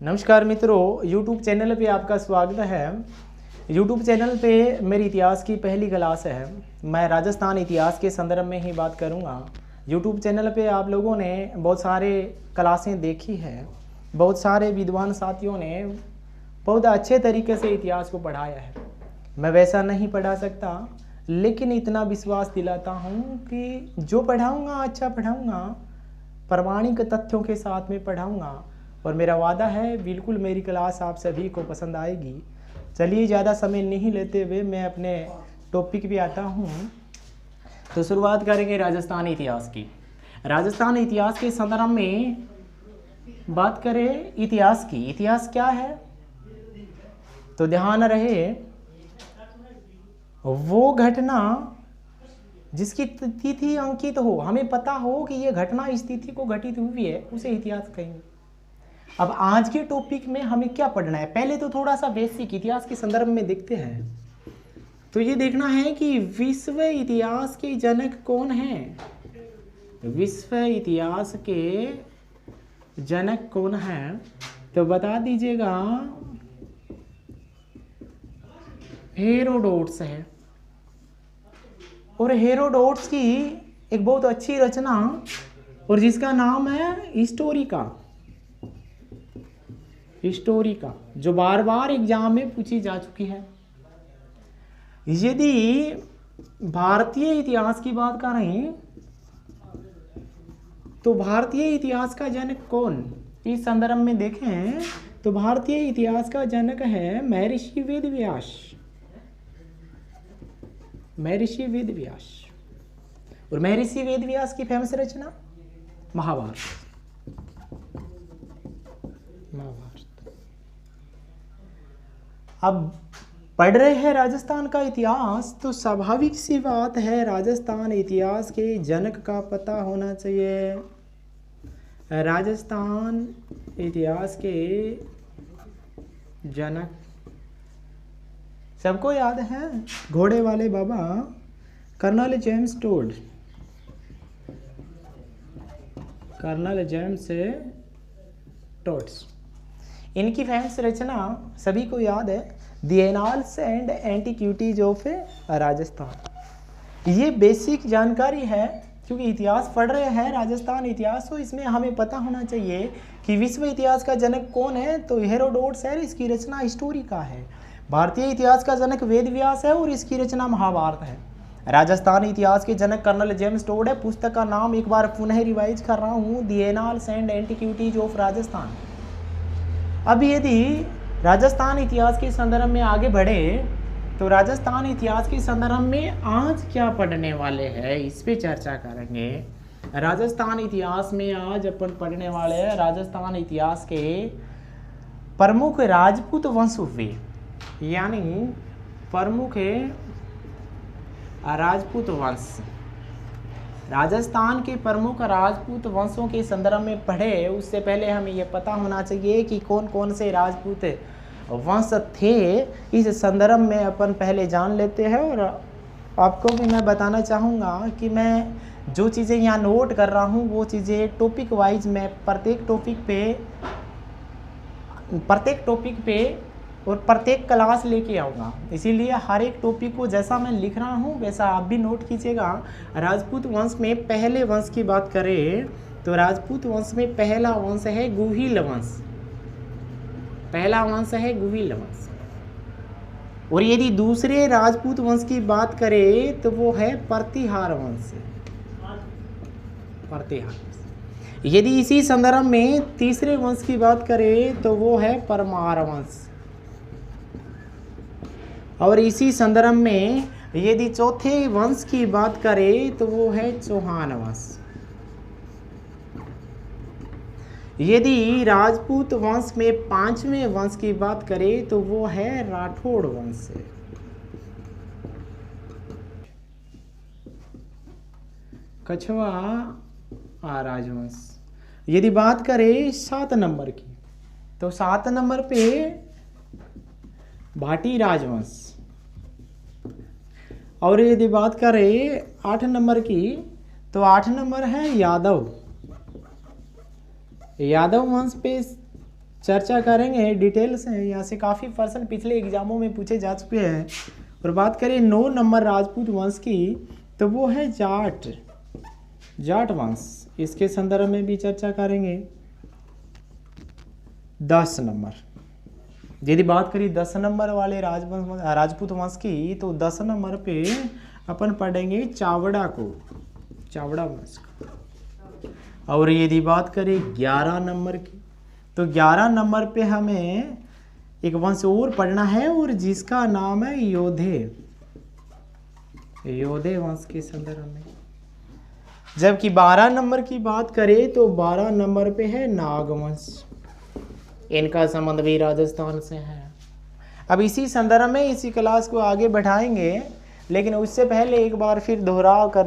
नमस्कार मित्रों, YouTube channel पे आपका स्वागत है। YouTube चैनल पे मेरी इतिहास की पहली क्लास है। मैं राजस्थान इतिहास के संदर्भ में ही बात करूंगा। YouTube चैनल पे आप लोगों ने बहुत सारे क्लासें देखी है, बहुत सारे विद्वान साथियों ने बहुत अच्छे तरीके से इतिहास को पढ़ाया है। मैं वैसा नहीं पढ़ा सकता, लेकिन इतना विश्वास दिलाता हूँ कि जो पढ़ाऊँगा अच्छा पढ़ाऊँगा, प्रामाणिक तथ्यों के साथ में पढ़ाऊँगा और मेरा वादा है बिल्कुल मेरी क्लास आप सभी को पसंद आएगी। चलिए ज़्यादा समय नहीं लेते हुए मैं अपने टॉपिक पे आता हूँ। तो शुरुआत करेंगे राजस्थान इतिहास की। राजस्थान इतिहास के संदर्भ में बात करें इतिहास की। इतिहास क्या है तो ध्यान रहे, वो घटना जिसकी तिथि अंकित हो, हमें पता हो कि यह घटना इस तिथि को घटित हुई है, उसे इतिहास कहेंगे। अब आज के टॉपिक में हमें क्या पढ़ना है, पहले तो थोड़ा सा बेसिक इतिहास के संदर्भ में देखते हैं। तो ये देखना है कि विश्व इतिहास के जनक कौन हैं। विश्व इतिहास के जनक कौन हैं तो बता दीजिएगा, हेरोडोट्स है। और हेरोडोट्स की एक बहुत अच्छी रचना और जिसका नाम है हिस्टोरिका, जो बार बार एग्जाम में पूछी जा चुकी है। यदि भारतीय इतिहास की बात करें तो भारतीय इतिहास का जनक कौन, इस संदर्भ में देखें तो भारतीय इतिहास का जनक है महर्षि वेदव्यास। और महर्षि वेदव्यास की फेमस रचना महाभारत। अब पढ़ रहे हैं राजस्थान का इतिहास तो स्वाभाविक सी बात है राजस्थान इतिहास के जनक का पता होना चाहिए। राजस्थान इतिहास के जनक सबको याद है, घोड़े वाले बाबा कर्नल जेम्स टोड्स। इनकी फेमस रचना सभी को याद है, the annals and antiquities of Rajasthan. ये बेसिक जानकारी है क्योंकि इतिहास पढ़ रहे हैं राजस्थान इतिहास, तो इसमें हमें पता होना चाहिए कि विश्व इतिहास का जनक कौन है तो हेरोडोट्स है, इसकी रचना हिस्टोरिका है। भारतीय इतिहास का जनक वेदव्यास है और इसकी रचना महाभारत है। राजस्थान इतिहास के जनक कर्नल जेम्स टोड है। पुस्तक का नाम एक बार पुनः रिवाइज कर रहा हूँ, the annals and antiquities of Rajasthan. अब यदि राजस्थान इतिहास के संदर्भ में आगे बढ़े तो राजस्थान इतिहास के संदर्भ में आज क्या पढ़ने वाले हैं इस पे चर्चा करेंगे। राजस्थान इतिहास में आज अपन पढ़ने वाले हैं राजस्थान इतिहास के प्रमुख राजपूत वंश हुए, यानी प्रमुख राजपूत वंश। राजस्थान के प्रमुख राजपूत वंशों के संदर्भ में पढ़े उससे पहले हमें यह पता होना चाहिए कि कौन कौन से राजपूत वंश थे। इस संदर्भ में अपन पहले जान लेते हैं और आपको भी मैं बताना चाहूँगा कि मैं जो चीज़ें यहाँ नोट कर रहा हूँ वो चीज़ें टॉपिक वाइज मैं प्रत्येक टॉपिक पे और प्रत्येक क्लास लेके आऊँगा। इसीलिए हर एक टॉपिक को जैसा मैं लिख रहा हूँ वैसा आप भी नोट कीजिएगा। राजपूत वंश में पहले वंश की बात करें तो राजपूत वंश में पहला वंश है गुहिल वंश। और यदि दूसरे राजपूत वंश की बात करें तो वो है प्रतिहार वंश। यदि इसी संदर्भ में तीसरे वंश की बात करें तो वो है परमार वंश। और इसी संदर्भ में यदि चौथे वंश की बात करें तो वो है चौहान वंश। यदि राजपूत वंश में पांचवें वंश की बात करें तो वो है राठौड़ वंश। कछवा राजवंश। यदि बात करें 7 नंबर की तो 7 नंबर पे भाटी राजवंश। और यदि बात करें 8 नंबर की तो 8 नंबर है यादव वंश पे चर्चा करेंगे डिटेल से। यहाँ से काफ़ी पर्सन पिछले एग्जामों में पूछे जा चुके हैं। और बात करें 9 नंबर राजपूत वंश की, तो वो है जाट वंश। इसके संदर्भ में भी चर्चा करेंगे। 10 नंबर, यदि बात करें 10 नंबर वाले राजपूत वंश की, तो 10 नंबर पे अपन पढ़ेंगे चावड़ा वंश। और यदि बात करें 11 नंबर की, तो 11 नंबर पे हमें एक वंश और पढ़ना है, और जिसका नाम है योधे वंश के संदर्भ में। जबकि 12 नंबर की बात करें, तो 12 नंबर पे है नागवंश। इनका संबंध भी राजस्थान से है। अब इसी संदर्भ में इसी क्लास को आगे बढ़ाएंगे, लेकिन उससे पहले एक बार फिर दोहरा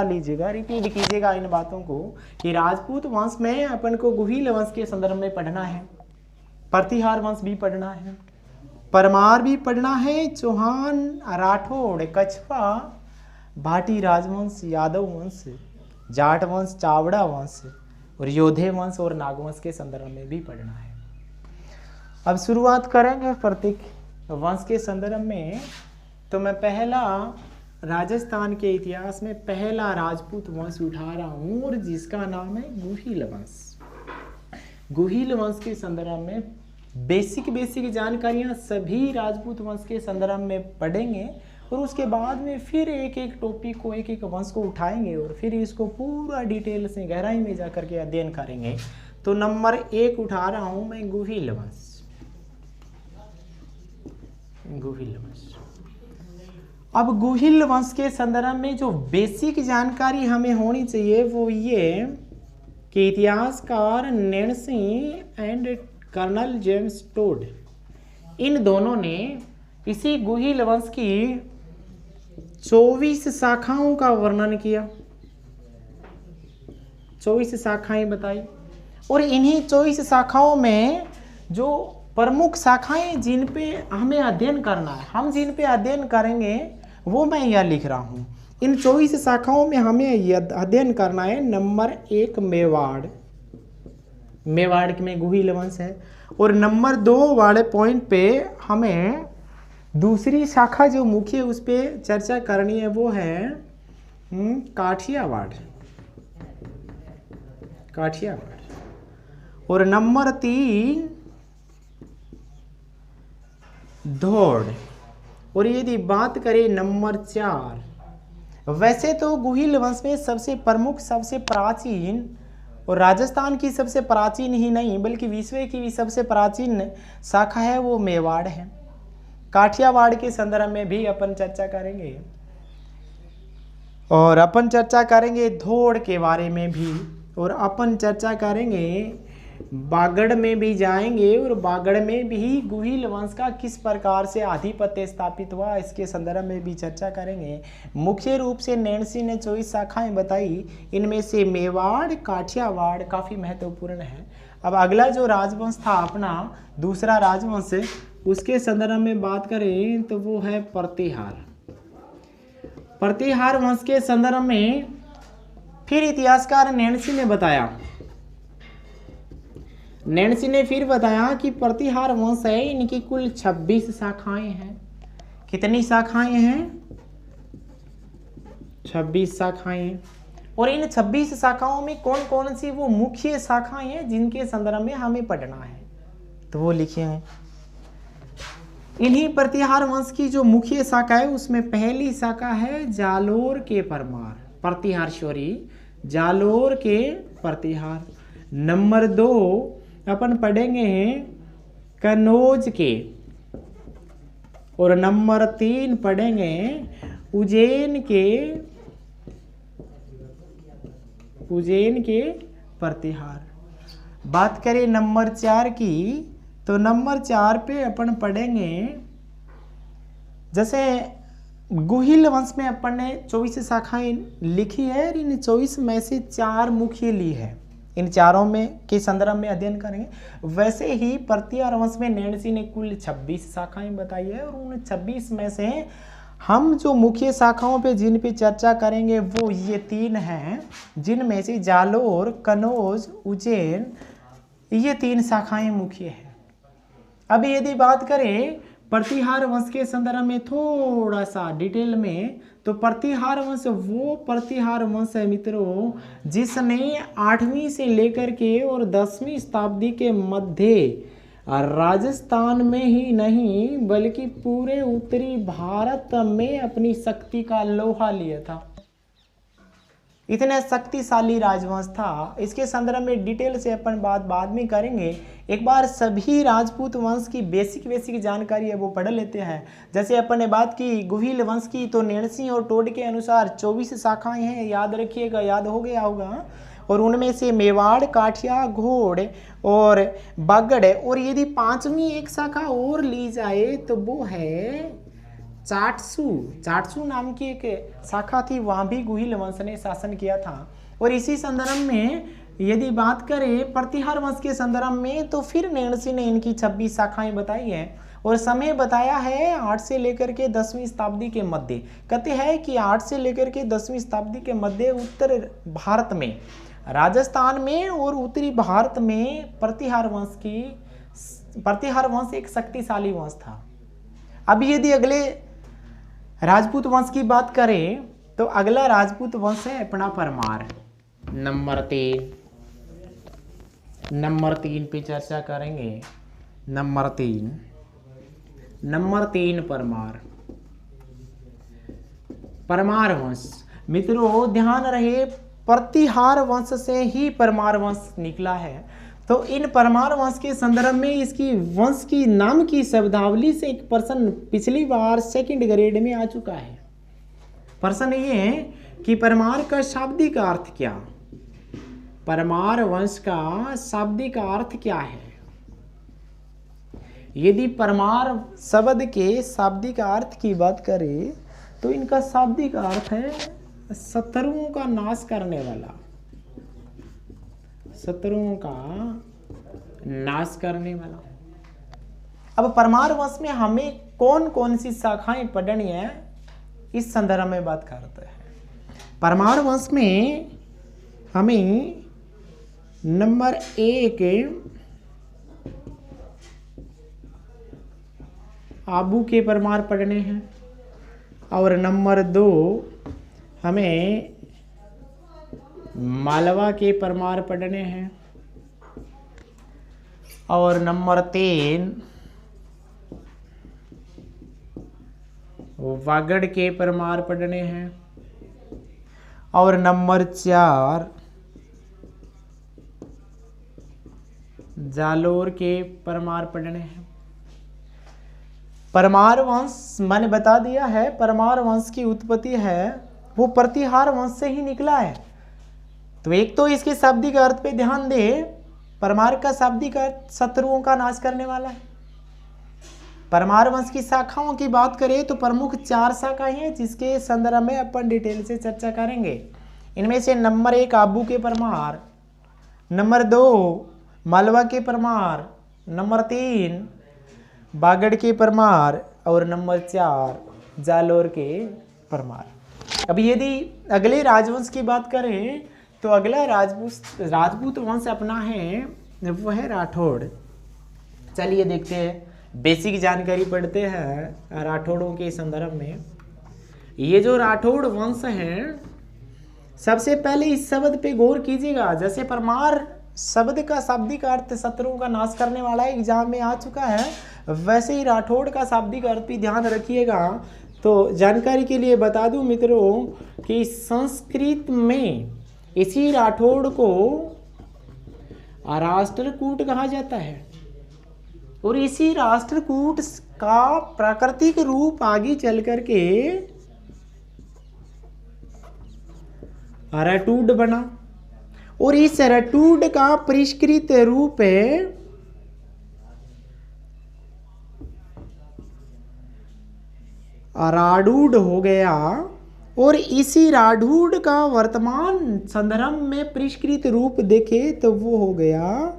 लीजिएगा, रिपीट कीजिएगा इन बातों को कि राजपूत वंश में अपन को गुहिल वंश के संदर्भ में पढ़ना है, प्रतिहार वंश भी पढ़ना है, परमार भी पढ़ना है, चौहान, राठौड़, कछवा, भाटी राजवंश, यादव वंश, जाट वंश, चावड़ा वंश और योधे वंश और नागवंश के संदर्भ में भी पढ़ना है। अब शुरुआत करेंगे प्रत्येक वंश के संदर्भ में। तो मैं पहला राजस्थान के इतिहास में पहला राजपूत वंश उठा रहा हूँ, और जिसका नाम है गुहिल वंश। गुहिल वंश के संदर्भ में बेसिक जानकारियाँ सभी राजपूत वंश के संदर्भ में पढ़ेंगे, और उसके बाद में फिर एक टॉपिक को, एक वंश को उठाएंगे, और फिर इसको पूरा डिटेल से गहराई में जा करके अध्ययन करेंगे। तो नंबर 1 उठा रहा हूँ मैं गुहिल वंश। अब गुहिल वंश के संदर्भ में जो बेसिक जानकारी हमें होनी चाहिए वो ये कि इतिहासकार Nancy and colonel James Tod, इन दोनों ने इसी गुहिल वंश की 24 शाखाओं का वर्णन किया, 24 शाखाएं बताई। और इन्हीं 24 शाखाओं में जो प्रमुख शाखाएं जिन पे हमें अध्ययन करना है, हम जिन पे अध्ययन करेंगे वो मैं यह लिख रहा हूँ। इन 24 शाखाओं में हमें अध्ययन करना है। नंबर 1 मेवाड़ में गुहिल वंश है। और नंबर 2 वाले पॉइंट पे हमें दूसरी शाखा जो मुख्य उस पर चर्चा करनी है वो है काठियावाड़। और नंबर 3 धोड़। और यदि बात करें नंबर 4, वैसे तो गुहिल वंश में सबसे प्रमुख, सबसे प्राचीन और राजस्थान की सबसे प्राचीन ही नहीं बल्कि विश्व की भी सबसे प्राचीन शाखा है वो मेवाड़ है। काठियावाड़ के संदर्भ में भी अपन चर्चा करेंगे, और अपन चर्चा करेंगे धोड़ के बारे में भी, और अपन चर्चा करेंगे बागड़ में भी जाएंगे, और बागड़ में भी गुहिल वंश का किस प्रकार से आधिपत्य स्थापित हुआ इसके संदर्भ में भी चर्चा करेंगे। मुख्य रूप से नैन्सी ने 24 शाखाएं बताई, इनमें से मेवाड़, काठियावाड़ काफ़ी महत्वपूर्ण है। अब अगला जो राजवंश था अपना दूसरा राजवंश, उसके संदर्भ में बात करें तो वो है प्रतिहार वंश के संदर्भ में फिर इतिहासकार नैन्सी ने फिर बताया कि प्रतिहार वंश है, इनकी कुल 26 शाखाएं हैं। कितनी शाखाएं हैं? 26 शाखाएं। और इन 26 शाखाओं में कौन कौन सी वो मुख्य शाखाएं हैं जिनके संदर्भ में हमें पढ़ना है, तो वो लिखे हैं। इन्हीं प्रतिहार वंश की जो मुख्य शाखा है उसमें पहली शाखा है जालोर के प्रतिहार। नंबर 2 अपन पढ़ेंगे कन्नौज के, और नंबर 3 पढ़ेंगे उज्जैन के प्रतिहार। बात करें नंबर 4 की, तो नंबर 4 पे अपन पढ़ेंगे, जैसे गुहिल वंश में अपन ने 24 शाखाएं लिखी है, और इन 24 में से 4 मुख्य ली है, इन चारों में के संदर्भ में अध्ययन करेंगे। वैसे ही प्रतिहार वंश में नैन्सी ने कुल 26 शाखाएं बताई है, और उन 26 में से हम जो मुख्य शाखाओं पे जिन पे चर्चा करेंगे वो ये 3 हैं, जिनमें से जालोर, कन्नौज, उज्जैन ये 3 शाखाएं मुख्य है। अब यदि बात करें प्रतिहार वंश के संदर्भ में थोड़ा सा डिटेल में, तो प्रतिहार वंश वो प्रतिहार वंश है मित्रों जिसने 8वीं से लेकर के और 10वीं शताब्दी के मध्य राजस्थान में ही नहीं बल्कि पूरे उत्तरी भारत में अपनी शक्ति का लोहा लिया था। इतना शक्तिशाली राजवंश था। इसके संदर्भ में डिटेल से अपन बात बाद में करेंगे। एक बार सभी राजपूत वंश की बेसिक जानकारी है वो पढ़ लेते हैं। जैसे अपन ने बात की गुहिल वंश की, तो नैणसी और टोड के अनुसार 24 शाखाएं हैं, याद रखिएगा, याद हो गया होगा। और उनमें से मेवाड़, काठिया, घोड़ और बागड़, और यदि 5वीं एक शाखा और ली जाए तो वो है चाटसू नाम की एक शाखा थी, वहाँ भी गुहिल वंश ने शासन किया था। और इसी संदर्भ में यदि बात करें प्रतिहार वंश के संदर्भ में, तो फिर नैणसी ने इनकी 26 शाखाएं बताई हैं और समय बताया है 8 से लेकर के 10वीं शताब्दी के मध्य। कहते हैं कि 8 से लेकर के 10वीं शताब्दी के मध्य उत्तर भारत में, राजस्थान में और उत्तरी भारत में प्रतिहार वंश एक शक्तिशाली वंश था। अभी यदि अगले राजपूत वंश की बात करें तो अगला राजपूत वंश है अपना परमार। नंबर 3 पे चर्चा करेंगे। नंबर तीन परमार वंश। मित्रों ध्यान रहे प्रतिहार वंश से ही परमार वंश निकला है। तो इन परमार वंश के संदर्भ में इसकी वंश की नाम की शब्दावली से एक प्रश्न पिछली बार 2nd ग्रेड में आ चुका है। प्रश्न ये है कि परमार का शाब्दिक अर्थ क्या? परमार वंश का शाब्दिक अर्थ क्या है? यदि परमार शब्द के शाब्दिक अर्थ की बात करें तो इनका शाब्दिक अर्थ है शत्रुओं का नाश करने वाला, शत्रुओं का नाश करने वाला। अब परमार वंश में हमें कौन कौन सी शाखाएं पढ़नी है इस संदर्भ में बात करते हैं। परमार वंश में हमें नंबर 1 आबू के परमार पढ़ने हैं और नंबर 2 हमें मालवा के परमार पढ़ने हैं और नंबर 3 वागड़ के परमार पढ़ने हैं और नंबर 4 जालोर के परमार पढ़ने हैं। परमार वंश मैंने बता दिया है, परमार वंश की उत्पत्ति है वो प्रतिहार वंश से ही निकला है। तो एक तो इसके शाब्दिक अर्थ पे ध्यान दे, परमार का शाब्दिक अर्थ शत्रुओं का नाश करने वाला है। परमार वंश की शाखाओं की बात करें तो प्रमुख 4 शाखाएं हैं जिसके संदर्भ में अपन डिटेल से चर्चा करेंगे। इनमें से नंबर 1 आबू के परमार, नंबर 2 मालवा के परमार, नंबर 3 बागड़ के परमार और नंबर 4 जालोर के परमार। अब यदि अगले राजवंश की बात करें तो अगला राजपूत वंश अपना है वो है राठौड़। चलिए देखते हैं, बेसिक जानकारी पढ़ते हैं राठौड़ों के संदर्भ में। ये जो राठौड़ वंश है, सबसे पहले इस शब्द पे गौर कीजिएगा। जैसे परमार शब्द का शाब्दिक अर्थ शत्रुओं का नाश करने वाला एग्जाम में आ चुका है, वैसे ही राठौड़ का शाब्दिक अर्थ भी ध्यान रखिएगा। तो जानकारी के लिए बता दूं मित्रों कि संस्कृत में इसी राठौड़ को राष्ट्रकूट कहा जाता है और इसी राष्ट्रकूट का प्राकृतिक रूप आगे चल करके रटूड बना और इस रटूड का परिष्कृत रूप है राडूड हो गया और इसी राडूड का वर्तमान संदर्भ में परिष्कृत रूप देखे तो वो हो गया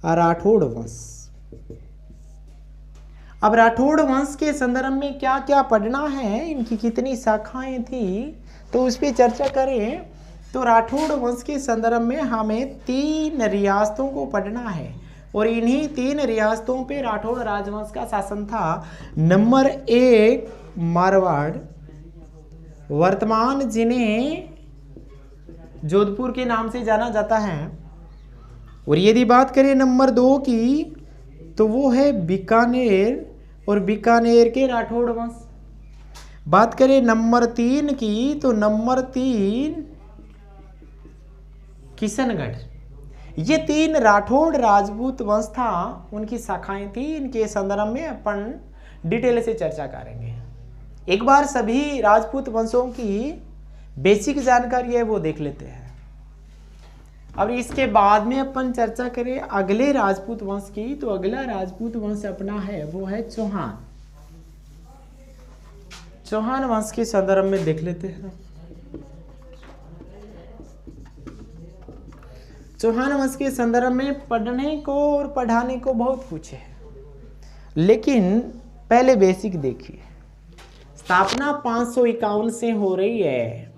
राठौड़ वंश। अब राठौड़ वंश के संदर्भ में क्या क्या पढ़ना है, इनकी कितनी शाखाएं थी, तो उस पर चर्चा करें। तो राठौड़ वंश के संदर्भ में हमें 3 रियासतों को पढ़ना है। और इन्हीं 3 रियासतों पे राठौड़ राजवंश का शासन था। नंबर 1 मारवाड़, वर्तमान जिन्हें जोधपुर के नाम से जाना जाता है। और यदि बात करें नंबर 2 की तो वो है बीकानेर, और बीकानेर के राठौड़ वंश। बात करें नंबर 3 की तो नंबर 3 किशनगढ़। ये 3 राठौड़ राजपूत वंश था, उनकी शाखाएं थी। इनके संदर्भ में अपन डिटेल से चर्चा करेंगे। एक बार सभी राजपूत वंशों की बेसिक जानकारी है वो देख लेते हैं। अब इसके बाद में अपन चर्चा करें अगले राजपूत वंश की, तो अगला राजपूत वंश अपना है वो है चौहान। चौहान वंश के संदर्भ में देख लेते हैं। चौहान वंश के संदर्भ में पढ़ने को और पढ़ाने को बहुत कुछ है, लेकिन पहले बेसिक देखिए। स्थापना 551 से हो रही है।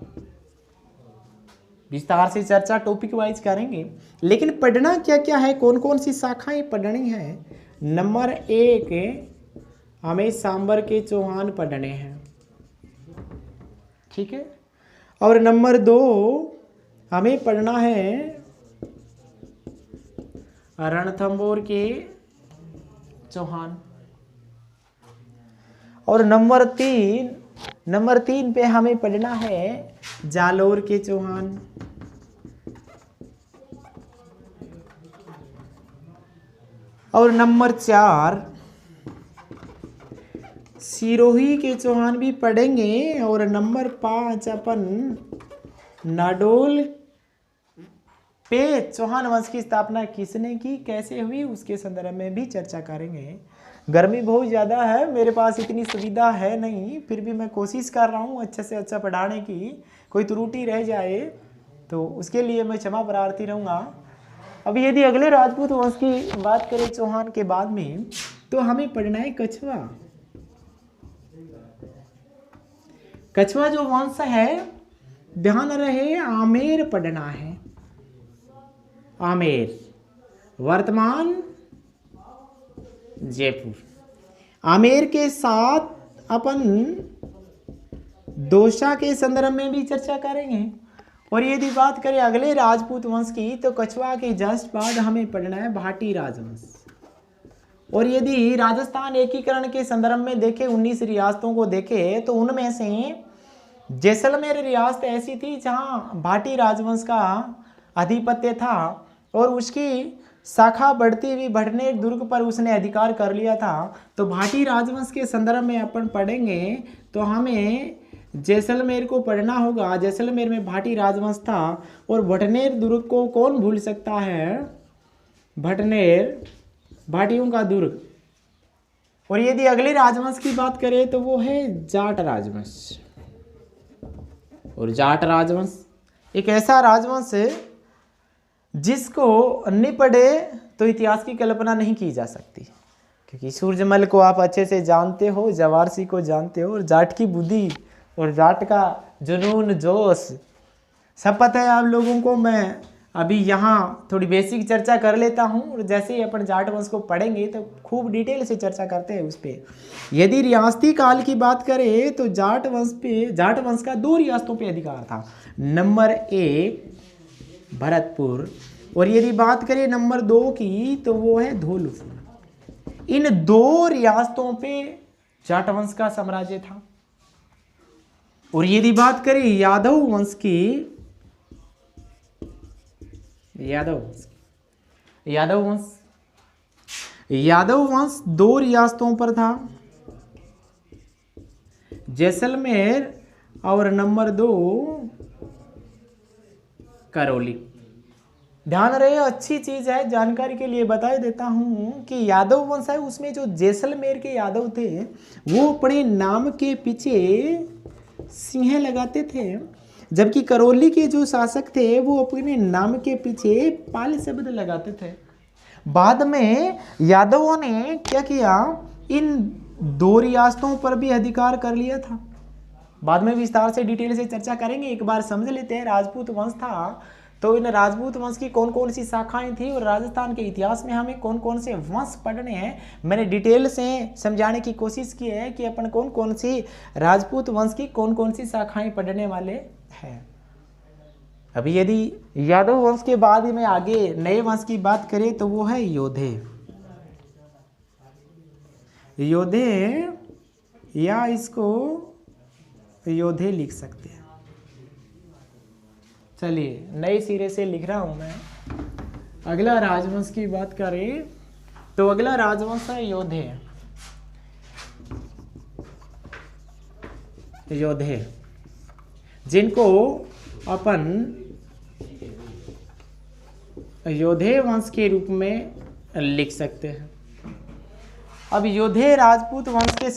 विस्तार से चर्चा टॉपिक वाइज करेंगे, लेकिन पढ़ना क्या क्या है, कौन कौन सी शाखाएं पढ़नी है। नंबर 1 हमें सांबर के चौहान पढ़ने हैं, ठीक है। और नंबर 2 हमें पढ़ना है रणथंभौर के चौहान। और नंबर 3 पे हमें पढ़ना है जालोर के चौहान। और नंबर 4 सिरोही के चौहान भी पढ़ेंगे। और नंबर 5 अपन नाडोल पे चौहान वंश की स्थापना किसने की, कैसे हुई, उसके संदर्भ में भी चर्चा करेंगे। गर्मी बहुत ज़्यादा है, मेरे पास इतनी सुविधा है नहीं, फिर भी मैं कोशिश कर रहा हूँ अच्छे से अच्छा पढ़ाने की। कोई त्रुटि रह जाए तो उसके लिए मैं क्षमा प्रार्थी रहूँगा। अब यदि अगले राजपूत वंश की बात करें चौहान के बाद में, तो हमें पढ़ना है कछवा। कछवा जो वंश है, ध्यान रहे आमेर पढ़ना है। आमेर वर्तमान जयपुर। आमेर के साथ अपन दोसा के संदर्भ में भी चर्चा करेंगे। और यदि बात करें अगले राजपूत वंश की, तो कछवा के जस्ट बाद हमें पढ़ना है भाटी राजवंश। और यदि राजस्थान एकीकरण के संदर्भ में देखें, 19 रियासतों को देखें, तो उनमें से जैसलमेर रियासत ऐसी थी जहां भाटी राजवंश का आधिपत्य था, और उसकी शाखा बढ़ती हुई भटनेर दुर्ग पर उसने अधिकार कर लिया था। तो भाटी राजवंश के संदर्भ में अपन पढ़ेंगे तो हमें जैसलमेर को पढ़ना होगा। जैसलमेर में भाटी राजवंश था, और भटनेर दुर्ग को कौन भूल सकता है, भटनेर भाटियों का दुर्ग। और यदि अगले राजवंश की बात करें तो वो है जाट राजवंश। और जाट राजवंश एक ऐसा राजवंश है जिसको नहीं पढ़े तो इतिहास की कल्पना नहीं की जा सकती, क्योंकि सूरजमल को आप अच्छे से जानते हो, जवारसी को जानते हो, और जाट की बुद्धि और जाट का जुनून जोश सब पता है आप लोगों को। मैं अभी यहाँ थोड़ी बेसिक चर्चा कर लेता हूँ, और जैसे ही अपन जाट वंश को पढ़ेंगे तो खूब डिटेल से चर्चा करते हैं उस पर। यदि रियासती काल की बात करें तो जाट वंश का 2 रियासतों पे अधिकार था। नंबर 1 भरतपुर, और यदि बात करें नंबर 2 की तो वो है धौलपुर। इन 2 रियासतों पे जाट वंश का साम्राज्य था। और यदि बात करें यादव वंश की, यादव वंश 2 रियासतों पर था, जैसलमेर और नंबर 2 करौली। ध्यान रहे, अच्छी चीज है, जानकारी के लिए बता देता हूं कि यादव वंश है उसमें जो जैसलमेर के यादव थे वो अपने नाम के पीछे सिंह लगाते थे, जबकि करौली के जो शासक थे वो अपने नाम के पीछे पाल शब्द लगाते थे। बाद में यादवों ने क्या किया, इन 2 रियासतों पर भी अधिकार कर लिया था। बाद में विस्तार से डिटेल से चर्चा करेंगे, एक बार समझ लेते हैं। राजपूत वंश था तो इन राजपूत वंश की कौन कौन सी शाखाएं थी और राजस्थान के इतिहास में हमें कौन कौन से वंश पढ़ने हैं, मैंने डिटेल से समझाने की कोशिश की है कि अपन कौन कौन सी राजपूत वंश की कौन कौन सी शाखाएं पढ़ने वाले हैं। अभी यदि यादव वंश के बाद में आगे नए वंश की बात करें तो वो है योधे। योधे या इसको योधे लिख सकते हैं। चलिए नए सिरे से लिख रहा हूं मैं। अगला राजवंश की बात करें तो अगला राजवंश है योधे। योधे जिनको अपन योधे वंश के रूप में लिख सकते हैं। अब योधे राजपूत वंश के